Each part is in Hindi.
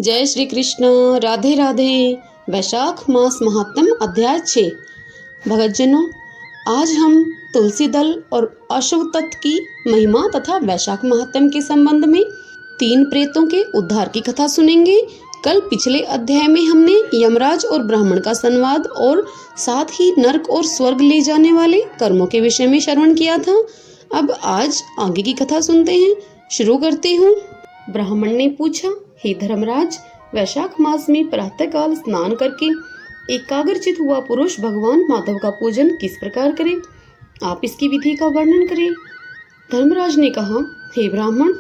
जय श्री कृष्ण। राधे राधे। वैशाख मास महात्म अध्याय 6। भगतजनों, आज हम तुलसी दल और अश्वत्थ की महिमा तथा वैशाख महात्म के संबंध में 3 प्रेतों के उद्धार की कथा सुनेंगे। कल पिछले अध्याय में हमने यमराज और ब्राह्मण का संवाद और साथ ही नरक और स्वर्ग ले जाने वाले कर्मों के विषय में श्रवण किया था। अब आज आगे की कथा सुनते हैं। शुरू करते हूँ। ब्राह्मण ने पूछा, हे धर्मराज, वैशाख मास में प्रातःकाल स्नान करके एकाग्रचित हुआ पुरुष भगवान माधव का पूजन किस प्रकार करे? आप इसकी विधि का वर्णन करें। धर्मराज ने कहा, हे ब्राह्मण,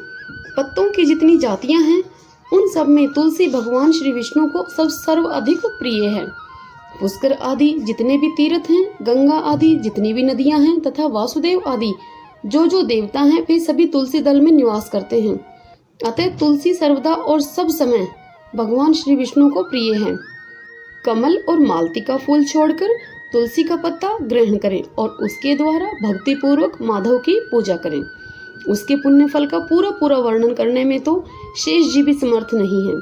पत्तों की जितनी जातियां हैं उन सब में तुलसी भगवान श्री विष्णु को सर्वाधिक प्रिय है। पुष्कर आदि जितने भी तीर्थ हैं, गंगा आदि जितनी भी नदियां हैं तथा वासुदेव आदि जो देवता हैं वे सभी तुलसी दल में निवास करते हैं। अतः तुलसी सर्वदा और सब समय भगवान श्री विष्णु को प्रिय है। कमल और मालती का फूल छोड़कर तुलसी का पत्ता ग्रहण करें और उसके द्वारा भक्ति पूर्वक माधव की पूजा करें। उसके पुण्य फल का पूरा वर्णन करने में तो शेष जी भी समर्थ नहीं है।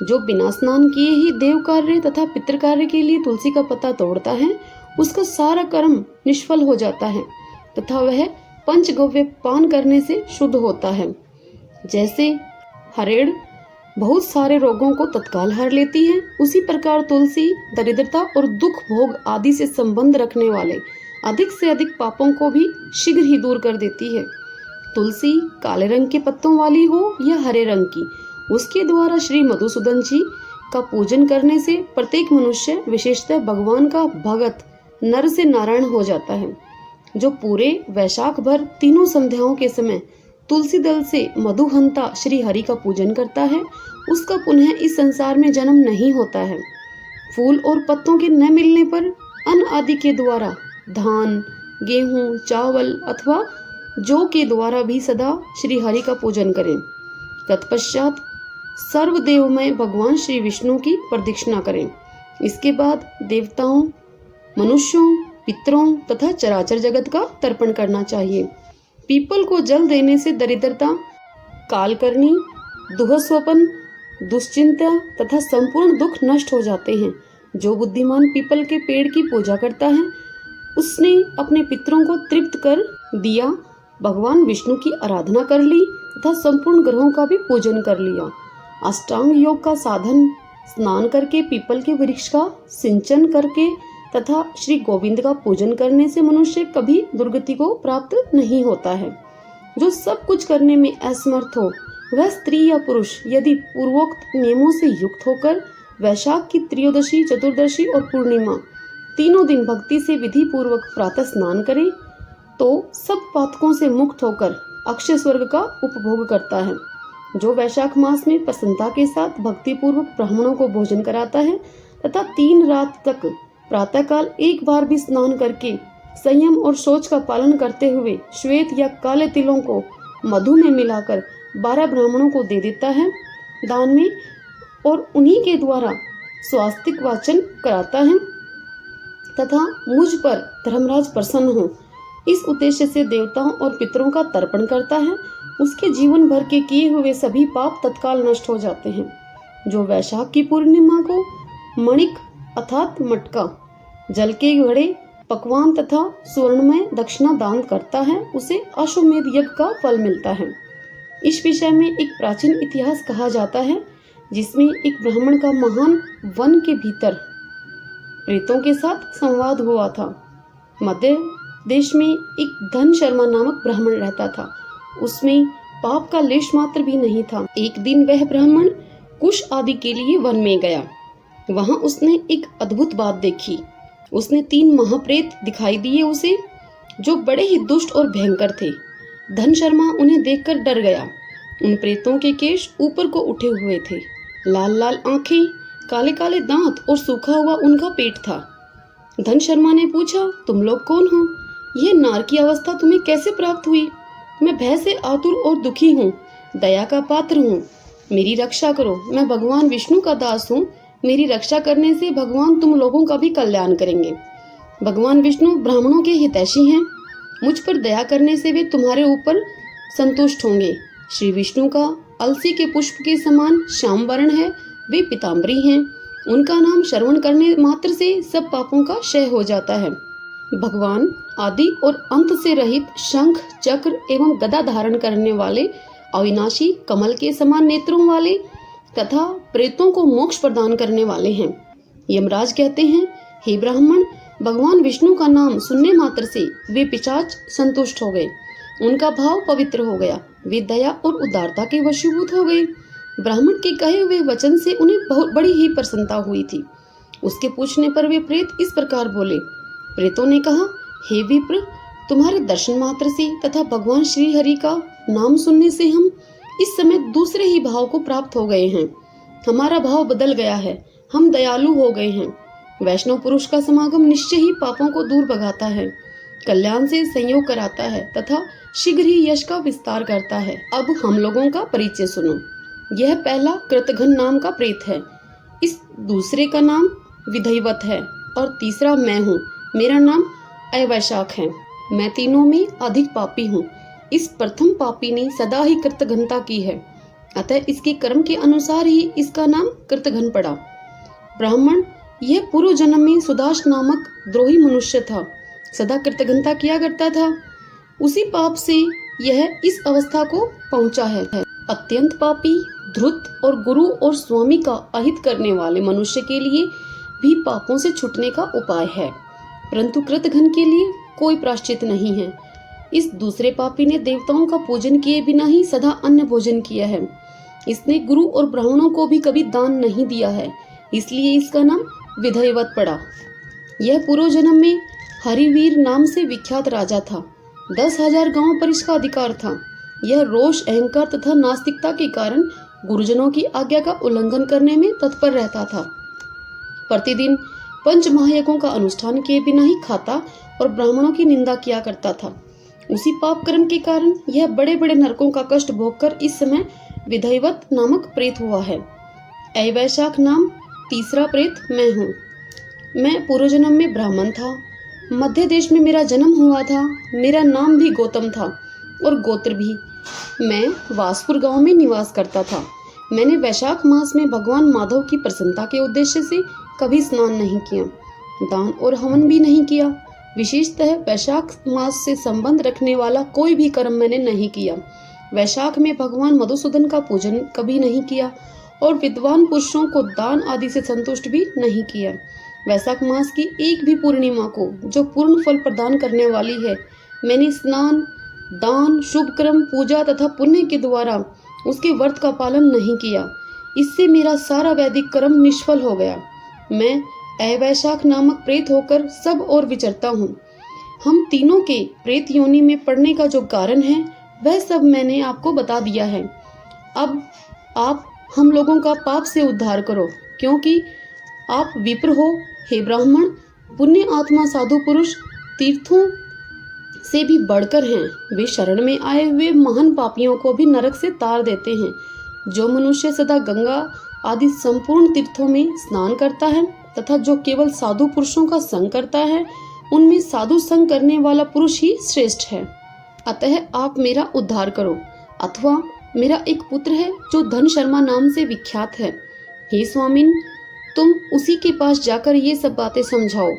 जो बिना स्नान किए ही देव कार्य तथा पितृ कार्य के लिए तुलसी का पत्ता तोड़ता है, उसका सारा कर्म निष्फल हो जाता है तथा वह पंचगव्य पान करने से शुद्ध होता है। जैसे हरेड़ बहुत सारे रोगों को तत्काल हर लेती है, उसी प्रकार तुलसी दरिद्रता और दुख भोग आदि से संबंध रखने वाले अधिक से अधिक पापों को भी शीघ्र ही दूर कर देती है। तुलसी काले रंग के पत्तों वाली हो या हरे रंग की, उसके द्वारा श्री मधुसूदन जी का पूजन करने से प्रत्येक मनुष्य विशेषतः भगवान का भगत नर से नारायण हो जाता है। जो पूरे वैशाख भर तीनों संध्याओं के समय तुलसी दल से मधुहंता श्री हरि का पूजन करता है, उसका पुनः इस संसार में जन्म नहीं होता है। फूल और पत्तों के न मिलने पर अन्न आदि के द्वारा धान, गेहूं, चावल अथवा जौ के द्वारा भी सदा श्री हरि का पूजन करें। तत्पश्चात सर्वदेवमय भगवान श्री विष्णु की प्रदक्षिणा करें। इसके बाद देवताओं, मनुष्यों, पितरों तथा चराचर जगत का तर्पण करना चाहिए। पीपल को जल देने से दरिद्रता, कालकर्णी, दुःस्वप्न, दुश्चिंता तथा संपूर्ण दुख नष्ट हो जाते हैं। जो बुद्धिमान पीपल के पेड़ की पूजा करता है, उसने अपने पितरों को तृप्त कर दिया, भगवान विष्णु की आराधना कर ली तथा संपूर्ण ग्रहों का भी पूजन कर लिया। अष्टांग योग का साधन स्नान करके, पीपल के वृक्ष का सिंचन करके तथा श्री गोविंद का पूजन करने से मनुष्य कभी दुर्गति को प्राप्त नहीं होता है। जो सब कुछ करने में असमर्थ हो, वह स्त्री या पुरुष यदि पूर्वोक्त नियमों से युक्त होकर वैशाख की त्रयोदशी, चतुर्दशी और पूर्णिमा तीनों दिन भक्ति से विधि पूर्वक प्रातः स्नान करे तो सब पातकों से मुक्त होकर अक्षय स्वर्ग का उपभोग करता है। जो वैशाख मास में प्रसन्नता के साथ भक्ति पूर्वक ब्राह्मणों को भोजन कराता है तथा 3 रात तक प्रातःकाल एक बार भी स्नान करके संयम और सोच का पालन करते हुए श्वेत या काले तिलों को मधु में मिलाकर 12 ब्राह्मणों को दे देता है दान में और उन्हीं के द्वारा स्वास्तिक वाचन कराता है तथा मुझ पर धर्मराज प्रसन्न हो, इस उद्देश्य से देवताओं और पितरों का तर्पण करता है, उसके जीवन भर के किए हुए सभी पाप तत्काल नष्ट हो जाते हैं। जो वैशाख की पूर्णिमा को मणिक अर्थात मटका, जल के घड़े, पकवान तथा स्वर्णमय दक्षिणा दान करता है, उसे अश्वमेध यज्ञ का फल मिलता है। इस विषय में एक प्राचीन इतिहास कहा जाता है, जिसमें एक ब्राह्मण का महान वन के भीतर प्रेतों के साथ संवाद हुआ था। मध्य देश में एक धन शर्मा नामक ब्राह्मण रहता था। उसमें पाप का लेश मात्र भी नहीं था। एक दिन वह ब्राह्मण कुश आदि के लिए वन में गया। वहां उसने एक अद्भुत बात देखी। उसने 3 महाप्रेत दिखाई दिए उसे, जो बड़े ही दुष्ट और भयंकर थे। धन शर्मा उन्हें देखकर डर गया। उन प्रेतों के केश ऊपर को उठे हुए थे, लाल लाल आंखें, काले काले दांत और सूखा हुआ उनका पेट था। धन शर्मा ने पूछा, तुम लोग कौन हो? यह नार की अवस्था तुम्हें कैसे प्राप्त हुई? मैं भय से आतुर और दुखी हूँ, दया का पात्र हूँ, मेरी रक्षा करो। मैं भगवान विष्णु का दास हूँ, मेरी रक्षा करने से भगवान तुम लोगों का भी कल्याण करेंगे। भगवान विष्णु ब्राह्मणों के हितैषी हैं, मुझ पर दया करने से वे तुम्हारे ऊपर संतुष्ट होंगे। श्री विष्णु का अलसी के पुष्प के समान श्याम वर्ण है, वे पीताम्बरी हैं। उनका नाम श्रवण करने मात्र से सब पापों का क्षय हो जाता है। भगवान आदि और अंत से रहित शंख चक्र एवं गदा धारण करने वाले, अविनाशी कमल के समान नेत्रों वाले तथा प्रेतों को मोक्ष प्रदान करने वाले हैं। यमराज कहते हैं, हे ब्राह्मण, भगवान विष्णु का नाम सुनने मात्र से वे पिशाच संतुष्ट हो गए। उनका भाव पवित्र हो गया। वे दया और उदारता के वशीभूत हो गए। ब्राह्मण के कहे हुए वचन से उन्हें बहुत बड़ी ही प्रसन्नता हुई थी। उसके पूछने पर वे प्रेत इस प्रकार बोले। प्रेतों ने कहा, हे विप्र, तुम्हारे दर्शन मात्र से तथा भगवान श्री हरि का नाम सुनने से हम इस समय दूसरे ही भाव को प्राप्त हो गए हैं। हमारा भाव बदल गया है। हम दयालु हो गए हैं। वैष्णव पुरुष का समागम निश्चय ही पापों को दूर भगाता है, कल्याण से संयोग कराता है तथा शीघ्र ही यश का विस्तार करता है। अब हम लोगों का परिचय सुनो। यह पहला कृतघ्न नाम का प्रेत है। इस दूसरे का नाम विधैवत है और तीसरा मैं हूँ। मेरा नाम अवैशाख है। मैं तीनों में अधिक पापी हूँ। इस प्रथम पापी ने सदा ही कृतघ्नता की है, अतः इसके कर्म के अनुसार ही इसका नाम कृतघ्न पड़ा। ब्राह्मण, यह पूर्व जन्म में सुदास नामक द्रोही मनुष्य था, सदा कृतघ्नता किया करता था। उसी पाप से यह इस अवस्था को पहुंचा है। अत्यंत पापी, धृत और गुरु और स्वामी का अहित करने वाले मनुष्य के लिए भी पापों से छूटने का उपाय है, परंतु कृतघ्न के लिए कोई प्रायश्चित नहीं है। इस दूसरे पापी ने देवताओं का पूजन किए बिना ही सदा अन्न भोजन किया है। इसने गुरु और ब्राह्मणों को भी कभी दान नहीं दिया है, इसलिए इसका नाम विधैवत पड़ा। यह पूर्व जन्म में हरिवीर नाम से विख्यात राजा था। 10,000 गांवों पर इसका अधिकार था। यह रोष, अहंकार तथा नास्तिकता के कारण गुरुजनों की आज्ञा का उल्लंघन करने में तत्पर रहता था। प्रतिदिन 5 महायज्ञों का अनुष्ठान किए बिना ही खाता और ब्राह्मणों की निंदा किया करता था। उसी पाप कर्म के कारण यह बड़े बड़े नरकों का कष्ट भोगकर इस समय विधैवत नामक प्रेत हुआ है। अवैशाख नाम तीसरा प्रेत मैं हूँ। मैं पूर्व जन्म में ब्राह्मण था। मध्य देश में मेरा जन्म हुआ था। मेरा नाम भी गौतम था और गोत्र भी। मैं वासपुर गांव में निवास करता था। मैंने वैशाख मास में भगवान माधव की प्रसन्नता के उद्देश्य से कभी स्नान नहीं किया, दान और हवन भी नहीं किया। विशेषतः वैशाख मास से संबंध रखने वाला कोई भी कर्म मैंने नहीं किया। वैशाख में भगवान मधुसूदन का पूजन कभी नहीं किया और विद्वान पुरुषों को दान आदि से संतुष्ट भी नहीं किया। वैशाख मास की एक भी पूर्णिमा को, जो पूर्ण फल प्रदान करने वाली है, मैंने स्नान, दान, शुभ कर्म, पूजा तथा पुण्य के द्वारा उसके व्रत का पालन नहीं किया। इससे मेरा सारा वैदिक कर्म निष्फल हो गया। मैं अवैशाख नामक प्रेत होकर सब और विचरता हूँ। हम तीनों के प्रेत योनि में पड़ने का जो कारण है, वह सब मैंने आपको बता दिया है। अब आप हम लोगों का पाप से उद्धार करो, क्योंकि आप विप्र हो। हे ब्राह्मण, पुण्य आत्मा साधु पुरुष तीर्थों से भी बढ़कर हैं। वे शरण में आए हुए महान पापियों को भी नरक से तार देते हैं। जो मनुष्य सदा गंगा आदि संपूर्ण तीर्थों में स्नान करता है तथा जो केवल साधु पुरुषों का संग करता है, उनमें साधु संग करने वाला पुरुष ही श्रेष्ठ है। अतः आप मेरा उद्धार करो। अथवा मेरा एक पुत्र है जो धन शर्मा नाम से विख्यात है। हे स्वामिन, तुम उसी के पास जाकर ये सब बातें समझाओ।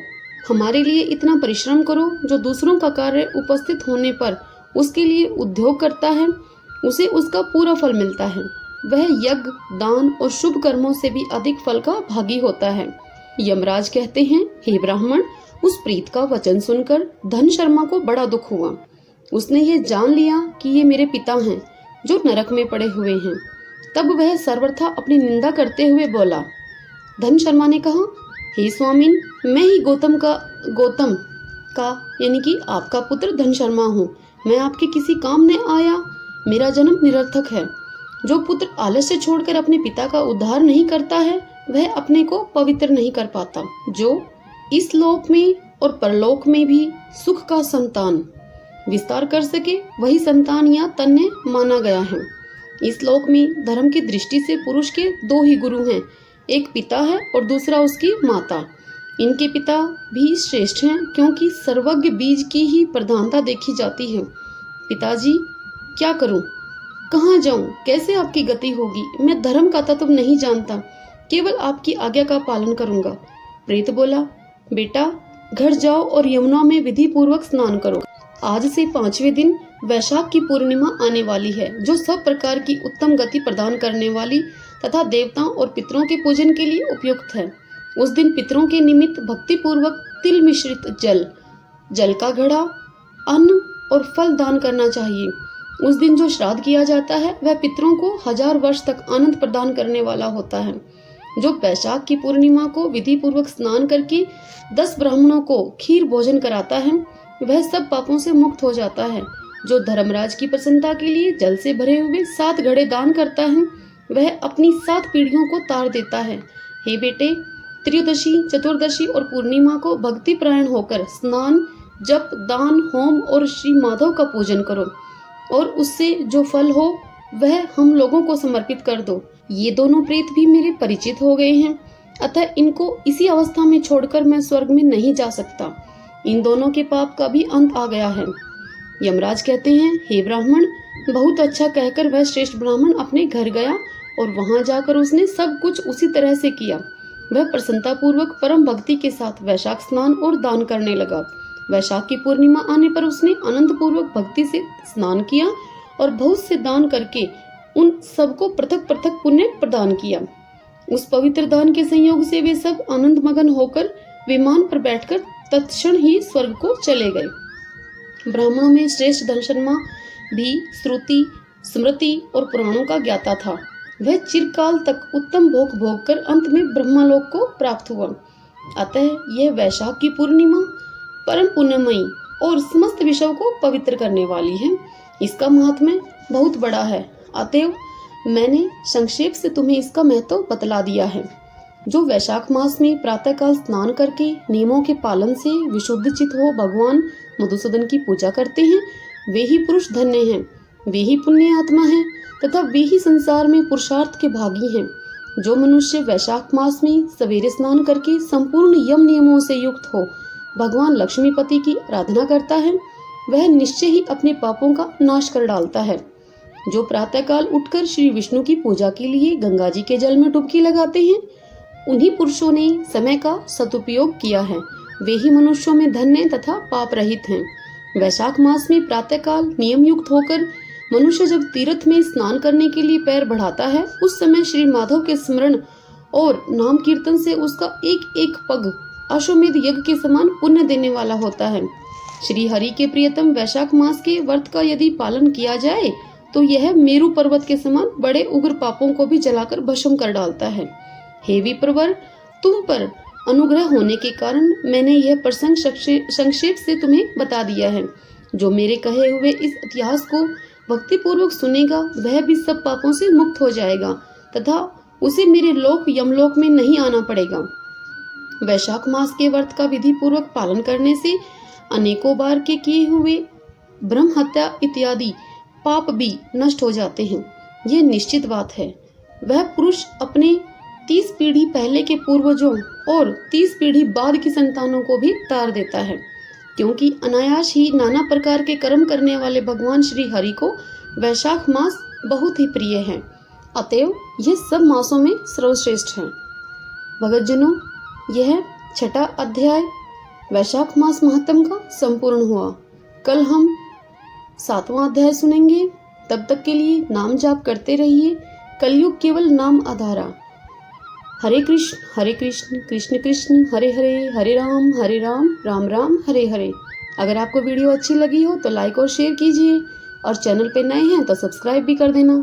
हमारे लिए इतना परिश्रम करो। जो दूसरों का कार्य उपस्थित होने पर उसके लिए उद्योग करता है, उसे उसका पूरा फल मिलता है। वह यज्ञ, दान और शुभ कर्मों से भी अधिक फल का भागी होता है। यमराज कहते हैं, हे ब्राह्मण, उस प्रीत का वचन सुनकर धन शर्मा को बड़ा दुख हुआ। उसने ये जान लिया कि ये मेरे पिता हैं जो नरक में पड़े हुए हैं। तब वह सर्वथा अपनी निंदा करते हुए बोला। धन शर्मा ने कहा, हे स्वामिन, मैं ही गौतम का यानी कि आपका पुत्र धन शर्मा हूँ। मैं आपके किसी काम नहीं आया। मेरा जन्म निरर्थक है। जो पुत्र आलस्य छोड़कर अपने पिता का उद्धार नहीं करता है, वह अपने को पवित्र नहीं कर पाता। जो इस लोक में और परलोक में भी सुख का संतान विस्तार कर सके, वही संतान या तन्य माना गया है। इस लोक में धर्म की दृष्टि से पुरुष के 2 ही गुरु हैं, एक पिता है और दूसरा उसकी माता। इनके पिता भी श्रेष्ठ हैं, क्योंकि सर्वज्ञ बीज की ही प्रधानता देखी जाती है। पिताजी, क्या करूं, कहाँ जाऊं, कैसे आपकी गति होगी? मैं धर्म का तत्व नहीं जानता। केवल आपकी आज्ञा का पालन करूंगा। प्रेत बोला, बेटा घर जाओ और यमुना में विधि पूर्वक स्नान करो। आज से 5वें दिन वैशाख की पूर्णिमा आने वाली है, जो सब प्रकार की उत्तम गति प्रदान करने वाली तथा देवताओं और पितरों के पूजन के लिए उपयुक्त है। उस दिन पितरों के निमित्त भक्ति पूर्वक तिल मिश्रित जल का घड़ा, अन्न और फल दान करना चाहिए। उस दिन जो श्राद्ध किया जाता है वह पितरों को 1000 वर्ष तक आनंद प्रदान करने वाला होता है। जो वैशाख की पूर्णिमा को विधि पूर्वक स्नान करके 10 ब्राह्मणों को खीर भोजन कराता है, वह सब पापों से मुक्त हो जाता है। जो धर्मराज की प्रसन्नता के लिए जल से भरे हुए 7 घड़े दान करता है, वह अपनी 7 पीढ़ियों को तार देता है। हे बेटे, त्रयोदशी, चतुर्दशी और पूर्णिमा को भक्ति प्रायण होकर स्नान, जप, दान, होम और श्री माधव का पूजन करो और उससे जो फल हो वह हम लोगों को समर्पित कर दो। ये दोनों प्रेत भी मेरे परिचित हो गए हैं, अतः इनको इसी अवस्था में छोड़कर मैं स्वर्ग में नहीं जा सकता। इन दोनों के पाप का भी अंत आ गया है। यमराज कहते हैं, हे ब्राह्मण, बहुत अच्छा कहकर वह श्रेष्ठ ब्राह्मण अपने घर गया और वहां जाकर उसने सब कुछ उसी तरह से किया। वह प्रसन्नता पूर्वक परम भक्ति के साथ वैशाख स्नान और दान करने लगा। वैशाख की पूर्णिमा आने पर उसने आनंद पूर्वक भक्ति से स्नान किया और बहुत से दान करके उन सबको पृथक पृथक पुण्य प्रदान किया। उस पवित्र दान के संयोग से वे सब आनंद मगन होकर विमान पर बैठकर तत्क्षण ही स्वर्ग को चले गए। ब्राह्मणों में श्रेष्ठ धनशर्मा भी श्रुति, स्मृति और पुराणों का ज्ञाता था। वह चिरकाल तक उत्तम भोग भोग कर अंत में ब्रह्मलोक को प्राप्त हुआ। अतः यह वैशाख की पूर्णिमा परम पुण्यमयी और समस्त विषयों को पवित्र करने वाली है। इसका महात्म्य बहुत बड़ा है, अतएव मैंने संक्षेप से तुम्हें इसका महत्व बतला दिया है। जो वैशाख मास में प्रातःकाल स्नान करके नियमों के पालन से विशुद्ध चित हो भगवान मधुसूदन की पूजा करते हैं, वे ही पुरुष धन्य हैं, वे ही पुण्य आत्मा हैं तथा वे ही संसार में पुरुषार्थ के भागी हैं। जो मनुष्य वैशाख मास में सवेरे स्नान करके संपूर्ण यम नियमों से युक्त हो भगवान लक्ष्मीपति की आराधना करता है, वह निश्चय ही अपने पापों का नाश कर डालता है। जो प्रातःकाल उठकर श्री विष्णु की पूजा के लिए गंगा जी के जल में डुबकी लगाते हैं, उन्हीं पुरुषों ने समय का सदुपयोग किया है। वे ही मनुष्यों में धन्य तथा पाप रहित हैं। वैशाख मास में प्रातःकाल नियम युक्त होकर मनुष्य जब तीर्थ में स्नान करने के लिए पैर बढ़ाता है, उस समय श्री माधव के स्मरण और नाम कीर्तन से उसका एक एक पग अश्वमेध यज्ञ के समान पुण्य देने वाला होता है। श्री हरि के प्रियतम वैशाख मास के व्रत का यदि पालन किया जाए तो यह मेरु पर्वत के समान बड़े उग्र पापों को भी जलाकर भस्म कर डालता है। हे विप्रवर, तुम पर अनुग्रह होने के कारण मैंने यह प्रसंग संक्षेप से तुम्हें बता दिया है। जो मेरे कहे हुए इस इतिहास को भक्ति पूर्वक सुनेगा वह भी सब पापों से मुक्त हो जाएगा तथा उसे मेरे लोक यमलोक में नहीं आना पड़ेगा। वैशाख मास के व्रत का विधि पूर्वक पालन करने से अनेकों बार के किए हुए ब्रह्म हत्या इत्यादि पाप भी नष्ट हो जाते हैं। यह निश्चित बात है। वह पुरुष अपने 30 पीढ़ी पहले के पूर्वजों और 30 पीढ़ी बाद की संतानों को भी तार देता है, क्योंकि अनायास ही नाना प्रकार के कर्म करने वाले भगवान श्री हरि को वैशाख मास बहुत ही प्रिय है। अतएव यह सब मासों में सर्वश्रेष्ठ है। भगतजनों, यह 6वां अध्याय वैशाख मास महात्म का संपूर्ण हुआ। कल हम 7वां अध्याय सुनेंगे। तब तक के लिए नाम जाप करते रहिए। कलयुग केवल नाम आधारा। हरे कृष्ण कृष्ण कृष्ण हरे हरे, हरे राम राम राम हरे हरे। अगर आपको वीडियो अच्छी लगी हो तो लाइक और शेयर कीजिए और चैनल पे नए हैं तो सब्सक्राइब भी कर देना।